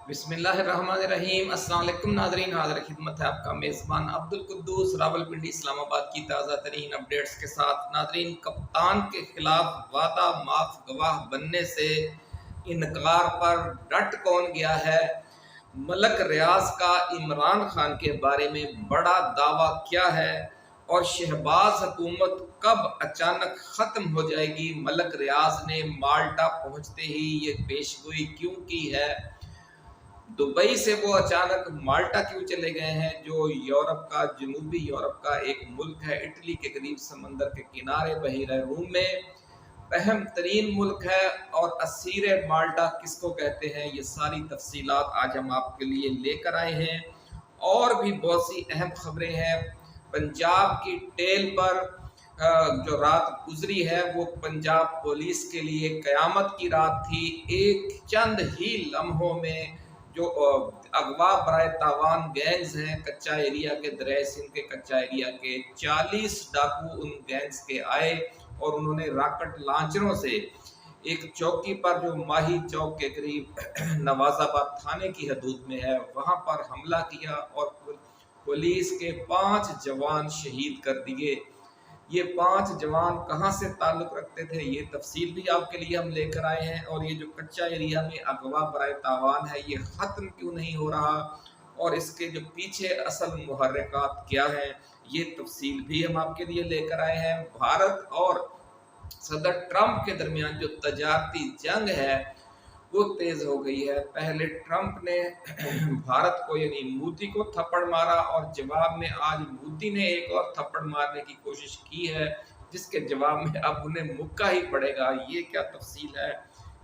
बिस्मिल्लाहिर्रहमानिर्रहीम। अस्सलाम वालेकुम नाज़रीन, हाज़िर खिदमत है आपका मेज़बान अब्दुल कुद्दूस रावलपिंडी इस्लामाबाद की ताज़ा तरीन अपडेट्स के साथ। नाज़रीन, कप्तान के खिलाफ वादा माफ गवाह बनने से इनकार पर डट कौन गया है? मलक रियाज का इमरान खान के बारे में बड़ा दावा क्या है? और शहबाज हुकूमत कब अचानक ख़त्म हो जाएगी? मलक रियाज ने माल्टा पहुँचते ही ये पेशगोई क्यों की है? दुबई से वो अचानक माल्टा क्यों चले गए हैं, जो यूरोप का, जनूबी यूरोप का एक मुल्क है, इटली के करीब समंदर के किनारे बहीरा रूम में अहम तरीन मुल्क है। और असीर माल्टा किसको कहते हैं, ये सारी तफसीलात आज हम आपके लिए लेकर आए हैं। और भी बहुत सी अहम खबरें हैं। पंजाब की टेल पर जो रात गुजरी है वो पंजाब पुलिस के लिए कयामत की रात थी। एक चंद ही लम्हों में जो अगवा बराए तावान गैंग्स हैं कच्चा एरिया के, दरिया सिंध के कच्चा एरिया के 40 डाकू उन गैंग्स के आए और उन्होंने रॉकेट लॉन्चरों से एक चौकी पर जो माही चौक के करीब नवाजाबाद थाने की हदूद में है वहां पर हमला किया और पुलिस के 5 जवान शहीद कर दिए। ये 5 जवान कहाँ से ताल्लुक़ रखते थे, ये तफसील भी आपके लिए हम लेकर आए हैं। और ये जो कच्चा एरिया में अगवा बराए तावान है ये ख़त्म क्यों नहीं हो रहा और इसके जो पीछे असल मुहर्रिकात क्या हैं, ये तफसील भी हम आपके लिए लेकर आए हैं। भारत और सदर ट्रंप के दरमियान जो तजारती जंग है वो तेज हो गई है। पहले ट्रंप ने भारत को यानी मोदी को थप्पड़ मारा और जवाब में आज मोदी ने एक और थप्पड़ मारने की कोशिश की है, जिसके जवाब में अब उन्हें मुक्का ही पड़ेगा। ये क्या तफसील है,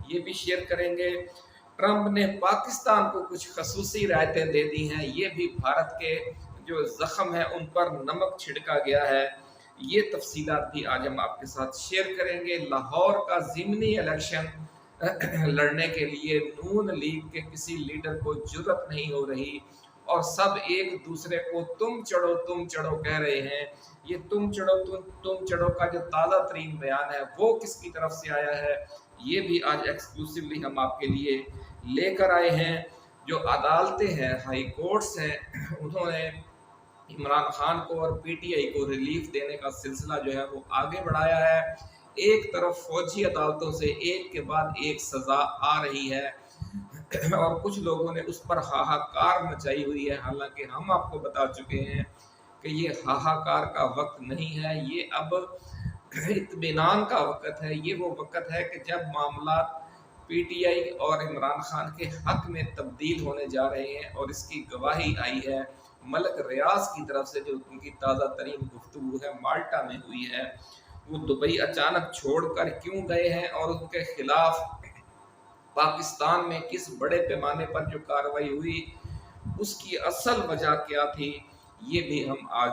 ये भी शेयर करेंगे। ट्रंप ने पाकिस्तान को कुछ खसूसी रायतें दे दी हैं, ये भी भारत के जो जख्म है उन पर नमक छिड़का गया है। ये तफसीलात भी आज हम आपके साथ शेयर करेंगे। लाहौर का ज़िमनी इलेक्शन लड़ने के लिए नून लीग के किसी लीडर को जुर्रत नहीं हो रही और सब एक दूसरे को तुम चढ़ो कह रहे हैं। ये तुम चढ़ो का जो ताज़ा तरीन बयान है वो किसकी तरफ से आया है, ये भी आज एक्सक्लूसिवली हम आपके लिए लेकर आए हैं। जो अदालतें हैं, हाई कोर्ट्स हैं, उन्होंने इमरान खान को और पीटीआई को रिलीफ देने का सिलसिला जो है वो आगे बढ़ाया है। एक तरफ फौजी अदालतों से एक के बाद एक सज़ा आ रही है और कुछ लोगों ने उस पर हाहाकार मचाई हुई है। हालांकि हम आपको बता चुके हैं कि ये हाहाकार का वक्त नहीं है, ये अब इत्मीनान का वक्त है। ये वो वक्त है कि जब मामला पीटीआई और इमरान खान के हक में तब्दील होने जा रहे हैं और इसकी गवाही आई है मलक रियाज की तरफ से। जो उनकी ताज़ा तरीन गुफ्तगू है माल्टा में हुई है, वो दुबई अचानक छोड़कर क्यों गए हैं और उनके खिलाफ पाकिस्तान में किस बड़े पैमाने पर जो कार्रवाई हुई उसकी असल वजह क्या थी, ये भी हम आज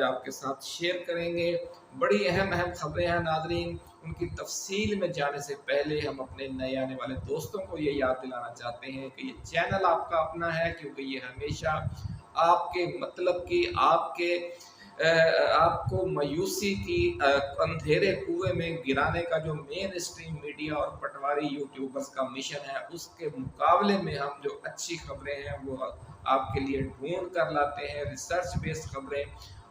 आपके साथ शेयर करेंगे। बड़ी अहम खबरें हैं नाजरीन। उनकी तफसील में जाने से पहले हम अपने नए आने वाले दोस्तों को ये याद दिलाना चाहते हैं कि ये चैनल आपका अपना है, क्योंकि ये हमेशा आपके मतलब की आपको मायूसी की अंधेरे कुएं में गिराने का जो मेन स्ट्रीम मीडिया और पटवारी यूट्यूबर्स का मिशन है, उसके मुकाबले में हम जो अच्छी खबरें हैं वो आपके लिए ढूंढ कर लाते हैं, रिसर्च बेस्ड खबरें,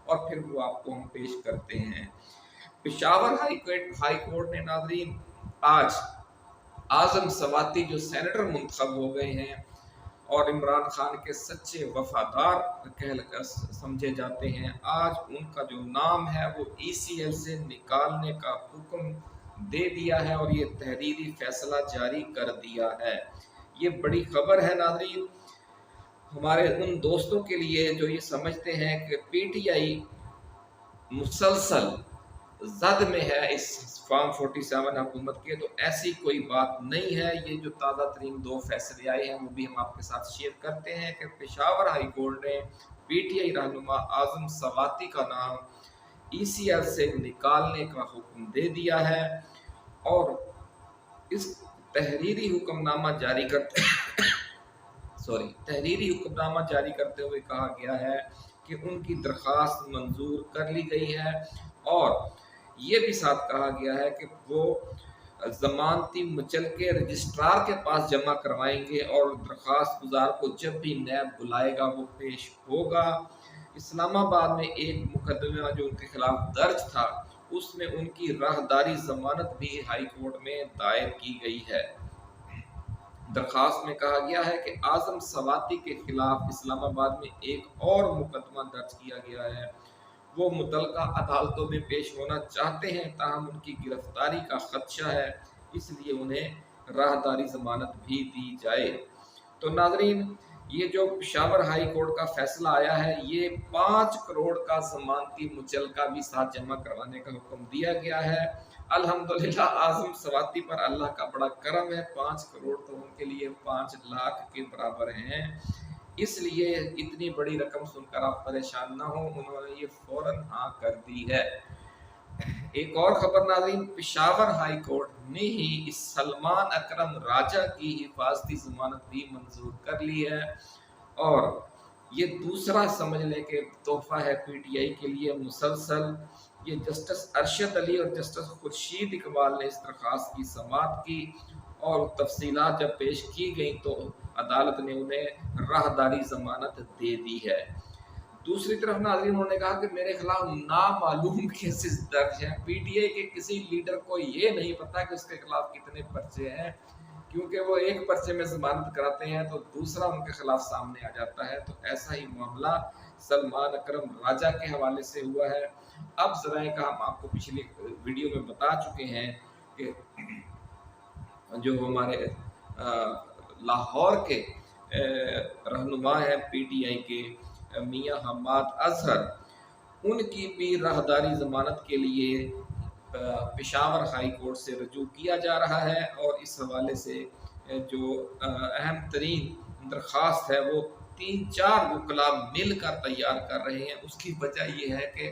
और फिर वो आपको हम पेश करते हैं। पेशावर हाई कोर्ट ने नाजरीन आज आजम सवाती जो सेनेटर मुंतखब हो गए हैं और इमरान खान के सच्चे वफादार कह समझे जाते हैं, आज उनका जो नाम है वो ECL से निकालने का हुक्म दे दिया है और ये तहरीरी फैसला जारी कर दिया है। ये बड़ी खबर है नाज़रीन हमारे उन दोस्तों के लिए जो ये समझते हैं कि पीटीआई मुसलसल जद में है इस फॉर्म 47 हुकूमत के, तो ऐसी कोई बात नहीं है। ये जो ताज़ा तरीन 2 फैसले आए हैं वो भी हम आपके साथ शेयर करते हैं कि पेशावर हाई कोर्ट ने पीटीआई रहनुमा आजम सवाती का नाम ECL से निकालने का हुक्म दे दिया है और इस तहरीरी हुक्मनामा जारी करते हुए कहा गया है कि उनकी दरख्वास्त मंजूर कर ली गई है और ये भी साथ कहा गया है कि वो ज़मानती मुचलके रजिस्ट्रार के पास जमा करवाएंगे और दरख्वास्त गुजार को जब भी नैब बुलाएगा वो पेश होगा। इस्लामाबाद में एक मुकदमा जो उनके खिलाफ दर्ज था उसमें उनकी राहदारी ज़मानत भी हाई कोर्ट में दायर की गई है। दरख्वास्त में कहा गया है कि आज़म सवाती के खिलाफ इस्लामाबाद में एक और मुकदमा दर्ज किया गया है। वो मुतलका अदालतों में पेश होना चाहते हैं, ताहम उनकी गिरफ्तारी का खदशा है, इसलिए उन्हें राहदारी ज़मानत भी दी जाए। तो नाज़रीन, ये जो पेशावर हाई कोर्ट का फैसला आया है, ये 5 करोड़ का ज़मानती मुचलका भी साथ जमा करवाने का हुक्म दिया गया है। अल्हम्दुलिल्लाह आज़म सवाती पर अल्लाह का बड़ा करम है, 5 करोड़ तो उनके लिए 5 लाख के बराबर हैं। इसलिए इतनी बड़ी रकम सुनकर आप परेशान ना हो, उन्होंने ये फौरन हाँ कर दी है। एक और खबर नाज़रीन, पेशावर हाई कोर्ट ने ही इस सलमान अकरम राजा की हिफाजती ज़मानत भी मंजूर कर ली है और ये दूसरा समझ लें कि तोहफा है पीटीआई के लिए मुसलसल। ये जस्टिस अरशद अली और जस्टिस खुर्शीद इकबाल ने इस दरख्वास्त की समाअत की और तफसीलात जब पेश की गई तो अदालत ने उन्हें राहदारी ज़मानत दे दी है। दूसरी तरफ नाज़रीन, उन्होंने कहा कि मेरे खिलाफ नामालूम केसेस दर्ज हैं। पीटीआई के किसी लीडर को ये नहीं पता कि उसके खिलाफ कितने पर्चे हैं, क्योंकि वो एक पर्चे में ज़मानत कराते हैं तो दूसरा उनके खिलाफ सामने आ जाता है। तो ऐसा ही मामला सलमान अकरम राजा के हवाले से हुआ है। अब ज़राए का हम आपको पिछली वीडियो में बता चुके हैं कि जो हमारे लाहौर के रहनुमा हैं पीटीआई के मियां हम्माद अजहर, उनकी भी राहदारी ज़मानत के लिए पेशावर हाई कोर्ट से रजू किया जा रहा है और इस हवाले से जो अहम तरीन दरख्वास्त है वो 3-4 वकला मिलकर तैयार कर रहे हैं। उसकी वजह ये है कि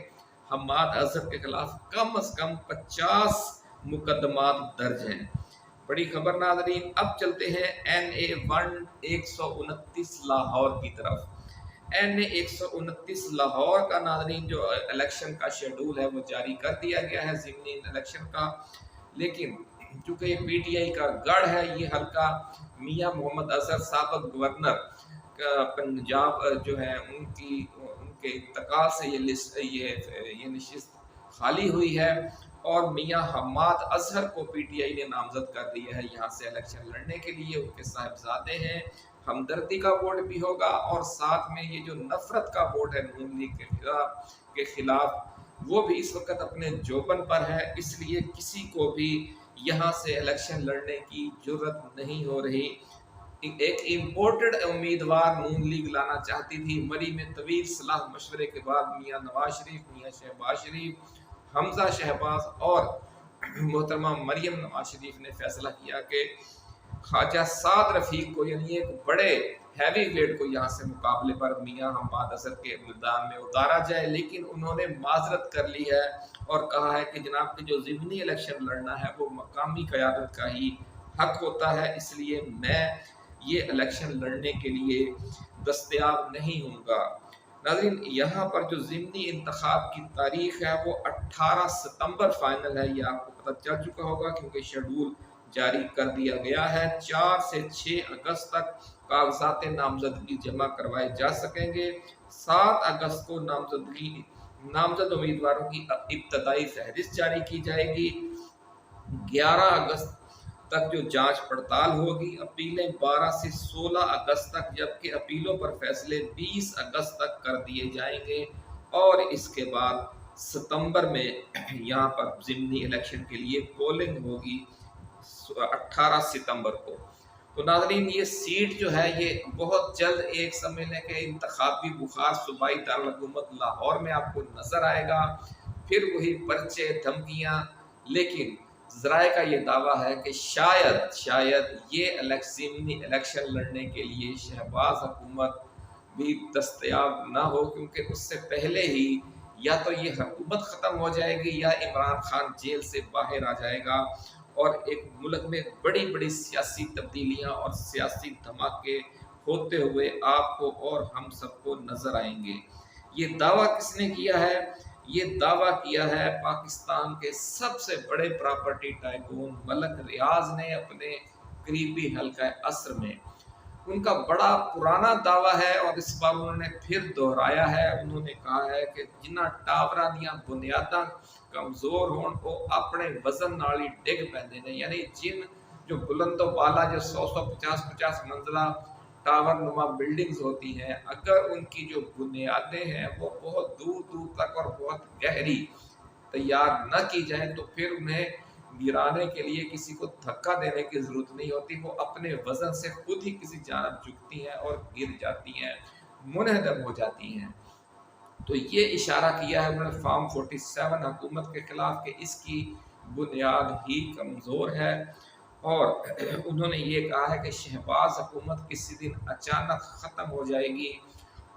हम्माद अजहर के खिलाफ कम से कम 50 मुकदमात दर्ज हैं। बड़ी खबर नाज़रीन, अब चलते हैं NA-1 129 लाहौर की तरफ। NA 129 लाहौर का नाज़रीन जो इलेक्शन का शेड्यूल है वो जारी कर दिया गया है ज़िमनी इलेक्शन का, लेकिन चूँकि ये पीटीआई का गढ़ है, ये हल्का मियां मोहम्मद अजहर साबिक़ गवर्नर पंजाब जो है उनके इंतकाल से ये नशिस्त खाली हुई है और मियां हम्माद अजहर को पीटीआई ने नामजद कर दिया है यहाँ से इलेक्शन लड़ने के लिए। उनके साहिबजादे हैं, हमदर्दी का वोट भी होगा और साथ में ये जो नफरत का वोट है नून लीग के खिलाफ वो भी इस वक्त अपने जोबन पर है, इसलिए किसी को भी यहाँ से इलेक्शन लड़ने की जरूरत नहीं हो रही। एक इम्पोर्टेड उम्मीदवार नून लीग लाना चाहती थी, मरी में तवील सलाह मशवरे के बाद मियां नवाज शरीफ, मियां शहबाज शरीफ, हमजा शहबाज और मोहतरमा मरियम नवाज शरीफ ने फैसला किया कि ख्वाजा साद रफीक को यानी एक बड़े हैवी वेट को यहाँ से मुकाबले पर मियां हम्माद अजहर के मैदान में उतारा जाए, लेकिन उन्होंने माजरत कर ली है और कहा है कि जनाब के जो ज़िमनी इलेक्शन लड़ना है वो मकामी क़यादत का ही हक होता है, इसलिए मैं ये इलेक्शन लड़ने के लिए दस्तयाब नहीं होऊंगा। नाज़रीन, यहाँ पर जो ज़िमनी इंतखाब की तारीख है वो 18 सितंबर फाइनल है, ये आपको पता चल चुका होगा क्योंकि शेड्यूल जारी कर दिया गया है। 4 से 6 अगस्त तक कागजात नामजदगी जमा करवाए जा सकेंगे। 7 अगस्त को नामजद उम्मीदवारों की इब्तदाई फहरिस्त जारी की जाएगी। 11 अगस्त तक जो जांच पड़ताल होगी, अपीलें 12 से 16 अगस्त तक, जबकि अपीलों पर फैसले 20 अगस्त तक कर दिए जाएंगे और इसके बाद सितंबर में यहाँ पर ज़िमनी इलेक्शन के लिए पोलिंग होगी 18 सितंबर को। तो नाज़रीन, ये सीट जो है ये बहुत जल्द एक समझ लें कि इंतखाबी बुखार सूबाई दारुल-हुकूमत लाहौर में आपको नज़र आएगा, फिर वही पर्चे धमकियाँ, लेकिन ज़राए का ये दावा है कि शायद ये ज़िमनी इलेक्शन लड़ने के लिए शहबाज हुकूमत भी दस्तयाब ना हो, क्योंकि उससे पहले ही या तो ये हुकूमत ख़त्म हो जाएगी या इमरान खान जेल से बाहर आ जाएगा और एक मुल्क में बड़ी बड़ी सियासी तब्दीलियाँ और सियासी धमाके होते हुए आपको और हम सबको नज़र आएंगे। ये दावा किसने किया है? یہ دعویٰ کیا ہے پاکستان کے سب سے بڑے پراپرٹی ٹائکون ملک ریاض نے اپنے قریبی حلقہ عصر میں۔ ان کا بڑا پرانا دعویٰ ہے اور اس بار انہوں نے پھر دہرایا ہے۔ انہوں نے کہا ہے کہ جنہ ٹاوراں دیاں بنیاداں کمزور ہون وہ اپنے وزن نال ہی ڈگ پیندے نے، یعنی جن جو بلند و بالا جو 100 150 منزلہ ٹاور نما بلڈنگز ہوتی ہیں، اگر ان کی جو بنیادیں ہیں وہ بہت دور دور تک اور بہت گہری تیار نہ کی جائیں تو پھر انہیں گرانے کے لیے کسی کو دھکا دینے کی ضرورت نہیں ہوتی، وہ اپنے وزن سے خود ہی کسی جانب جھکتی ہیں اور گر جاتی ہیں، منہدم ہو جاتی ہیں۔ تو یہ اشارہ کیا ہے انہوں نے فارم 47 حکومت کے خلاف کہ اس کی بنیاد ہی کمزور ہے، اور انہوں نے یہ کہا ہے کہ شہباز حکومت کسی دن اچانک ختم ہو جائے گی،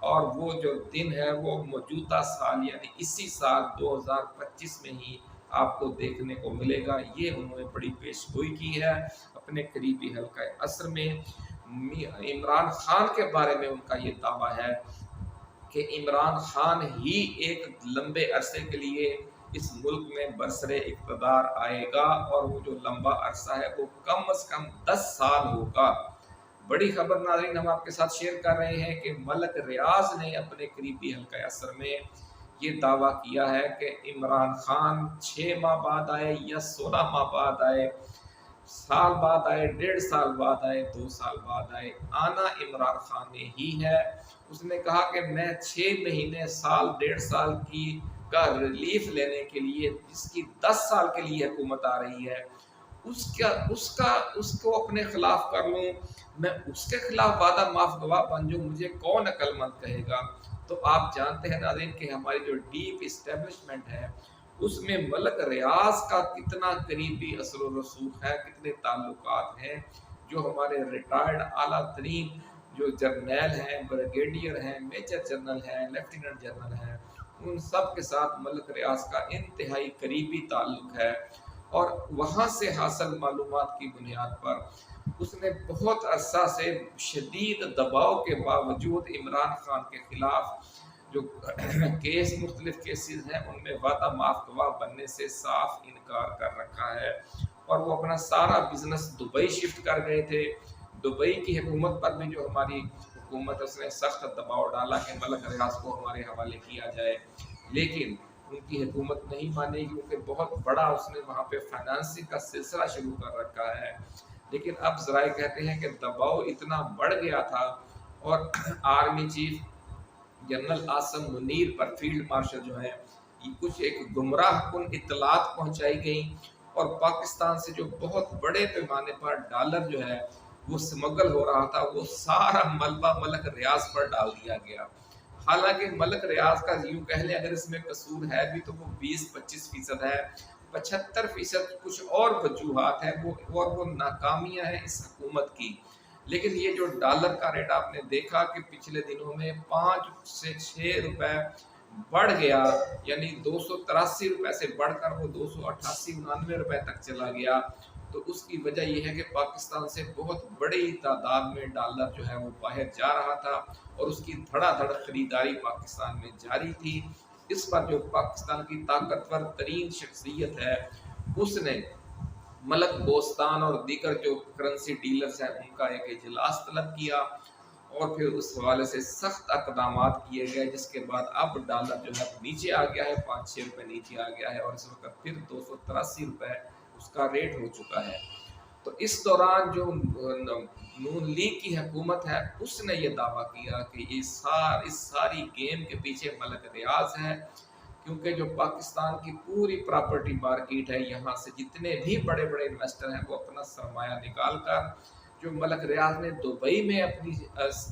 اور وہ جو دن ہے وہ موجودہ سال یعنی اسی سال 2025 میں ہی آپ کو دیکھنے کو ملے گا۔ یہ انہوں نے بڑی پیش گوئی کی ہے اپنے قریبی حلقہ عصر میں۔ عمران خان کے بارے میں ان کا یہ دعویٰ ہے کہ عمران خان ہی ایک لمبے عرصے کے لیے اس ملک میں برسر اقتدار آئے گا، اور وہ جو لمبا عرصہ ہے وہ کم از کم 10 سال ہوگا۔ بڑی خبر ناظرین ہم آپ کے ساتھ شیئر کر رہے ہیں کہ ملک ریاض نے اپنے قریبی حلقہ عصر میں یہ دعویٰ کیا ہے کہ عمران خان 6 ماہ بعد آئے یا 16 ماہ بعد آئے، سال بعد آئے، 1.5 سال بعد آئے، 2 سال بعد آئے، آنا عمران خان نے ہی ہے۔ اس نے کہا کہ میں 6 مہینے، سال، 1.5 سال کا ریلیف لینے کے لیے، جس کی 10 سال کے لیے حکومت آ رہی ہے، اس کو اپنے خلاف کر لوں، میں اس کے خلاف وعدہ معاف گواہ بن جاؤں، مجھے کون عقل مند کہے گا؟ تو آپ جانتے ہیں ناظرین کہ ہماری جو ڈیپ اسٹیبلشمنٹ ہے اس میں ملک ریاض کا کتنا قریبی اثر و رسوخ ہے، کتنے تعلقات ہیں۔ جو ہمارے ریٹائرڈ اعلیٰ ترین جو جرنیل ہیں، بریگیڈیئر ہیں، میجر جنرل ہیں، لیفٹیننٹ جنرل ہیں، ان سب کے ساتھ ملک ریاض کا انتہائی قریبی تعلق ہے، اور وہاں سے حاصل معلومات کی بنیاد پر اس نے بہت عرصہ سے شدید دباؤ کے باوجود عمران خان کے خلاف جو کیس مختلف کیسز ہیں ان میں وعدہ معاف گواہ بننے سے صاف انکار کر رکھا ہے، اور وہ اپنا سارا بزنس دبئی شفٹ کر گئے تھے۔ دبئی کی حکومت پر بھی جو ہماری حکومت اس نے سخت دباؤ ڈالا کہ ملک ریاض کو ہمارے حوالے کیا جائے، لیکن ان کی حکومت نہیں مانی، کیونکہ بہت بڑا اس نے وہاں پہ فائنانسنگ کا سلسلہ شروع کر رکھا ہے۔ لیکن اب ذرائع کہتے ہیں کہ دباؤ اتنا بڑھ گیا تھا، اور army chief general Asim Munir پر فیلڈ مارشل جو ہے کچھ ایک گمراہ کن اطلاعات پہنچائی گئیں، اور پاکستان سے جو بہت بڑے پیمانے پر ڈالر جو ہے وہ سمگل ہو رہا تھا، وہ سارا ملبہ ملک ریاض پر ڈال دیا گیا۔ حالانکہ ملک ریاض کا یوں کہہ لیں اگر اس میں قصور ہے بھی تو وہ 20-25% ہے، 75% کچھ اور وجوہات ہیں، وہ ناکامیاں ہیں اس حکومت کی۔ لیکن یہ جو ڈالر کا ریٹ آپ نے دیکھا کہ پچھلے دنوں میں 5 سے 6 روپے بڑھ گیا، یعنی 283 روپے سے بڑھ کر وہ 288-99 روپے تک چلا گیا، تو اس کی وجہ یہ ہے کہ پاکستان سے بہت بڑی تعداد میں ڈالر جو ہے وہ باہر جا رہا تھا، اور اس کی دھڑا دھڑ خریداری پاکستان میں جاری تھی۔ اس پر جو پاکستان کی طاقتور ترین شخصیت ہے اس نے ملک بوستان اور دیگر جو کرنسی ڈیلرز ہیں ان کا ایک اجلاس طلب کیا، اور پھر اس حوالے سے سخت اقدامات کیے گئے، جس کے بعد اب ڈالر جو ہے نیچے آ گیا ہے، 5-6 روپے نیچے آ گیا ہے، اور اس وقت پھر 283 روپے اس کا ریٹ ہو چکا ہے۔ تو اس دوران جو نون لیگ کی حکومت ہے اس نے یہ دعویٰ کیا کہ اس ساری گیم کے پیچھے ملک ریاض ہے، کیونکہ جو پاکستان کی پوری پراپرٹی مارکیٹ ہے، یہاں سے جتنے بھی بڑے بڑے انویسٹر ہیں وہ اپنا سرمایہ نکال کر جو ملک ریاض نے دبئی میں اپنی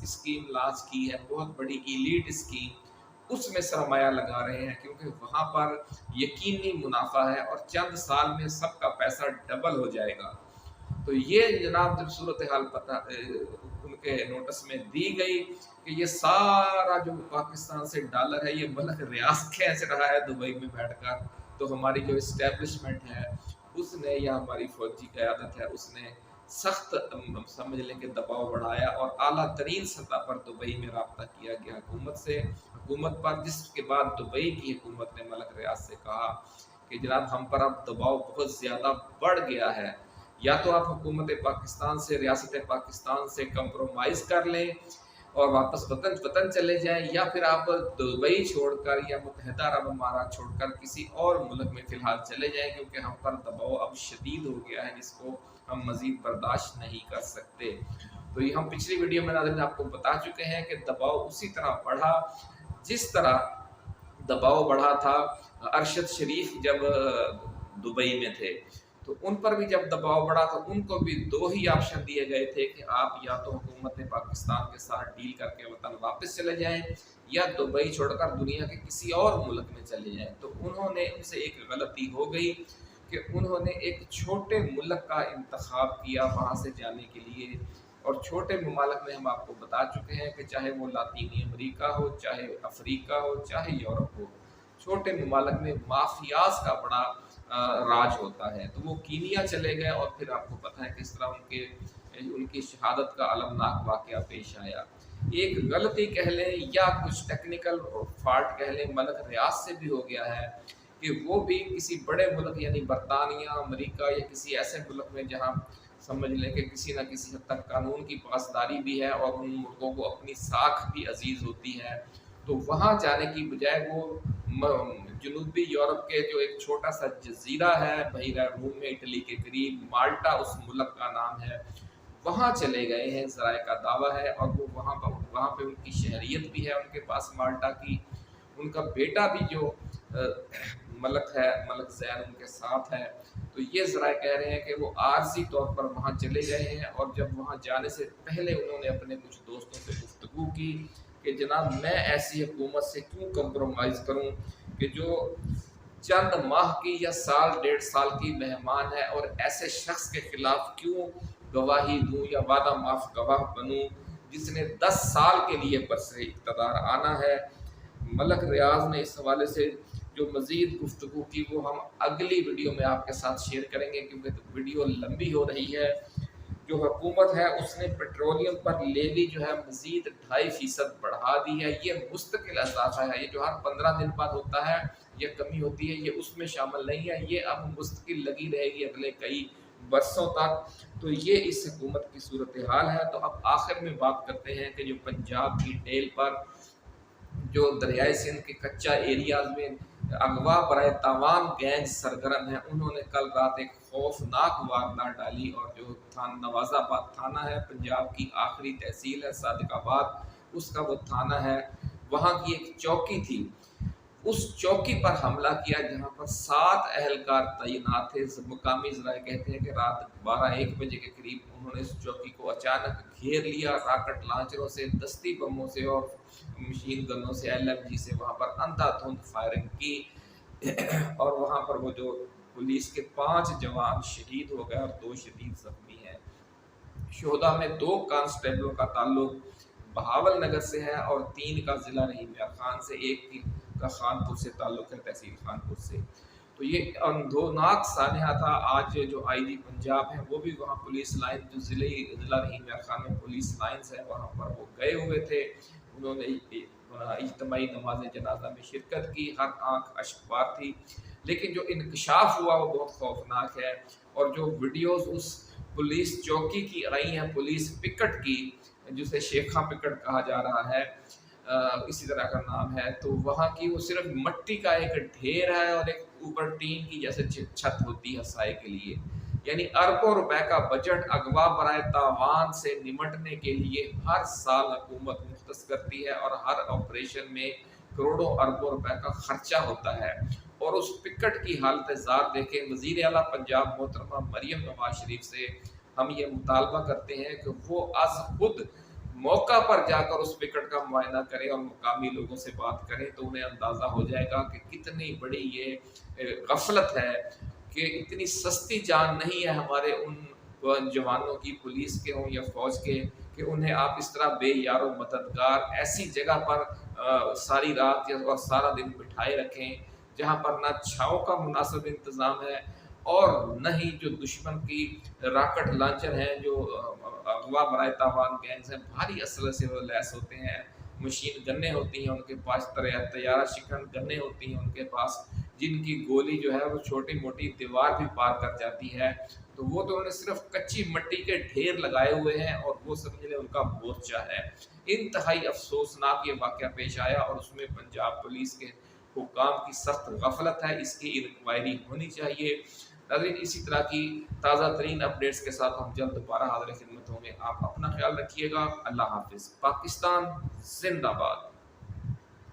اسکیم لانچ کی ہے، بہت بڑی ایلیٹ اسکیم، اس میں سرمایہ لگا رہے ہیں، کیونکہ وہاں پر یقینی منافع ہے اور چند سال میں سب کا پیسہ ڈبل ہو جائے گا۔ تو یہ جناب جب صورتحال پتہ ان کے نوٹس میں دی گئی کہ یہ سارا جو پاکستان سے ڈالر ہے یہ ملک ریاض کھینچ رہا ہے دبئی میں بیٹھ کر، تو ہماری جو اسٹیبلشمنٹ ہے اس نے، یا ہماری فوجی قیادت ہے اس نے سخت سمجھ لیں کہ دباؤ بڑھایا، اور اعلیٰ ترین سطح پر دبئی میں رابطہ کیا گیا حکومت سے۔ हुकूमत पर, जिसके बाद दुबई की हुकूमत ने मलक रियाज से कहा कि जनाब हम पर अब दबाव बहुत ज़्यादा बढ़ गया है, या तो आप हुकूमत पाकिस्तान से, रियासत पाकिस्तान से कंप्रोमाइज़ कर लें और वापस वतन वतन चले जाएं, या फिर आप दुबई छोड़कर या मुत्तहिदा अरब अमारात छोड़कर किसी और मुल्क में फ़िलहाल चले जाएं, क्योंकि हम पर दबाव अब शदीद हो गया है जिसको हम मज़ीद बर्दाश्त नहीं कर सकते। तो ये हम पिछली वीडियो में नाज़रीन आपको बता चुके हैं कि दबाव उसी तरह बढ़ा जिस तरह दबाव बढ़ा था अरशद शरीफ जब दुबई में थे, तो उन पर भी जब दबाव बढ़ा तो उनको भी दो ही ऑप्शन दिए गए थे कि आप या तो हुकूमत पाकिस्तान के साथ डील करके वतन वापस चले जाएं या दुबई छोड़कर दुनिया के किसी और मुल्क में चले जाएं। तो उन्होंने, उनसे एक गलती हो गई कि उन्होंने एक छोटे मुल्क का इंतखाब किया वहाँ से जाने के लिए। और छोटे ममालिक में हम आपको बता चुके हैं कि चाहे वो लातीनी अमेरिका हो, चाहे अफ्रीका हो, चाहे यूरोप हो, छोटे ममालिक में माफियाज का बड़ा राज होता है। तो वो कीनिया चले गए और फिर आपको पता है किस तरह उनकी शहादत का अलमनाक वाक़या पेश आया। एक गलती कह लें या कुछ टेक्निकल फॉल्ट कह लें मलक रियाज से भी हो गया है कि वो भी किसी बड़े मुल्क यानी बरतानिया, अमेरिका या किसी ऐसे मुल्क में जहाँ समझ लें कि किसी न किसी हद तक कानून की पासदारी भी है और उन मुल्कों को अपनी साख भी अजीज़ होती है, तो वहाँ जाने की बजाय वो जनूबी यूरोप के जो एक छोटा सा जजीरा है बहिरा रूम में इटली के करीब, माल्टा उस मुल्क का नाम है, वहाँ चले गए हैं ज़राए का दावा है। और वो वहाँ पे उनकी शहरियत भी है उनके पास माल्टा की। उनका बेटा भी जो मलक है, मलक ज़ैन उनके साथ है। तो ये ज़राए कह रहे हैं कि वो आर्जी तौर पर वहाँ चले गए हैं और जब वहाँ जाने से पहले उन्होंने अपने कुछ दोस्तों से गुफ्तगू की कि जनाब मैं ऐसी हुकूमत से क्यों कंप्रोमाइज़ करूं कि जो चंद माह की या साल डेढ़ साल की मेहमान है, और ऐसे शख्स के खिलाफ क्यों गवाही दूं या वादा माफ गवाह बनूं जिसने 10 साल के लिए बरसरे इक़्तिदार आना है। मलक रियाज ने इस हवाले से जो मज़ीद गुफ्तगू की वो हम अगली वीडियो में आपके साथ शेयर करेंगे, क्योंकि तो वीडियो लंबी हो रही है। जो हुकूमत है उसने पेट्रोलियम पर लेवी जो है मज़ीद 2.5% बढ़ा दी है। ये मुस्तकिल असासा है, ये जो हर 15 दिन बाद होता है ये कमी होती है, ये उसमें शामिल नहीं है, ये अब मुस्तकिल लगी रहेगी अगले कई बरसों तक। तो ये इस हुकूमत की सूरत हाल है। तो अब आखिर में बात करते हैं कि जो पंजाब की टेल पर जो दरियाए सिंध के कच्चा एरियाज में अगवा बराए तावान गैंग सरगर्म है, उन्होंने कल रात एक खौफनाक वारदात डाली। और जो नवाज़ाबाद थाना है, पंजाब की आखिरी तहसील है सादिकाबाद, उसका वो थाना है, वहाँ की एक चौकी थी, उस चौकी पर हमला किया जहाँ पर 7 अहलकार तैनात थे। मुकामी ज़राए कहते हैं कि रात 12-1 बजे के करीब उन्होंने इस चौकी को अचानक घेर लिया, रॉकेट लॉन्चरों से, दस्ती बमों से और मशीन गनों से, LMG से वहाँ पर अंधाधुंध फायरिंग की और वहाँ पर वो जो पुलिस के 5 जवान शहीद हो गए और 2 शदीद जख्मी हैं। शोहदा में 2 कांस्टेबलों का ताल्लुक बहावल नगर से है और 3 का ज़िला रहीम खान से, एक का खानपुर से ताल्लुक है, तहसील खानपुर से। तो ये अंधोनाक सानहा था। आज जो IG पंजाब है वो भी वहाँ पुलिस लाइन जो ज़िला रहीम खान में पुलिस लाइन्स है वहाँ पर वो गए हुए थे। उन्होंने इज्तिमाई नमाज जनाजा में शिरकत की, हर आँख अश्कबार थी। लेकिन जो इंकशाफ हुआ वो बहुत खौफनाक है। और जो वीडियोज़ उस पुलिस चौकी की आई हैं, पुलिस पिकट की, जिसे शेखा पिकट कहा जा रहा है, इसी तरह का नाम है, तो वहाँ की वो सिर्फ मिट्टी का एक ढेर है और एक ऊपर टीन की जैसे छत होती है साए के लिए। यानी अरबों रुपए का बजट अगवा बराए तावान से निमटने के लिए हर साल हुकूमत मुख्तस करती है और हर ऑपरेशन में करोड़ों अरबों रुपए का खर्चा होता है। और उस पिकट की हालत ज़ार देखें। वज़ीर आला पंजाब मोहतरमा मरियम नवाज शरीफ से हम ये मुतालबा करते हैं कि वो आज खुद मौका पर जाकर उस पिकट का मुआयना करें और मुकामी लोगों से बात करें, तो उन्हें अंदाज़ा हो जाएगा कि कितनी बड़ी ये गफलत है कि इतनी सस्ती जान नहीं है हमारे उन जवानों की, पुलिस के हों या फ़ौज के, कि उन्हें आप इस तरह बेयारो मददगार ऐसी जगह पर सारी रात या और सारा दिन बिठाए रखें जहाँ पर ना छाँव का मुनासिब इंतज़ाम है और न ही जो दुश्मन की रॉकेट लॉन्चर हैं, जो अगवा बराए तावान गैंग्स हैं, भारी असलहे से वो लैस होते हैं, مشین گنیں ہوتی ہیں ان کے پاس، طیارہ شکن گنیں ہوتی ہیں ان کے پاس، جن کی گولی جو ہے وہ چھوٹی موٹی دیوار بھی پار کر جاتی ہے، تو وہ تو انہوں نے صرف کچی مٹی کے ڈھیر لگائے ہوئے ہیں اور وہ سمجھ لیں ان کا مورچہ ہے۔ انتہائی افسوسناک یہ واقعہ پیش آیا اور اس میں پنجاب پولیس کے حکام کی سخت غفلت ہے، اس کی انکوائری ہونی چاہیے۔ ناظرین اسی طرح کی تازہ ترین اپڈیٹس کے ساتھ ہم جلد دوبارہ حاضر خدمت ہوں گے۔ آپ اپنا خیال رکھیے گا۔ اللہ حافظ۔ پاکستان زندہ باد۔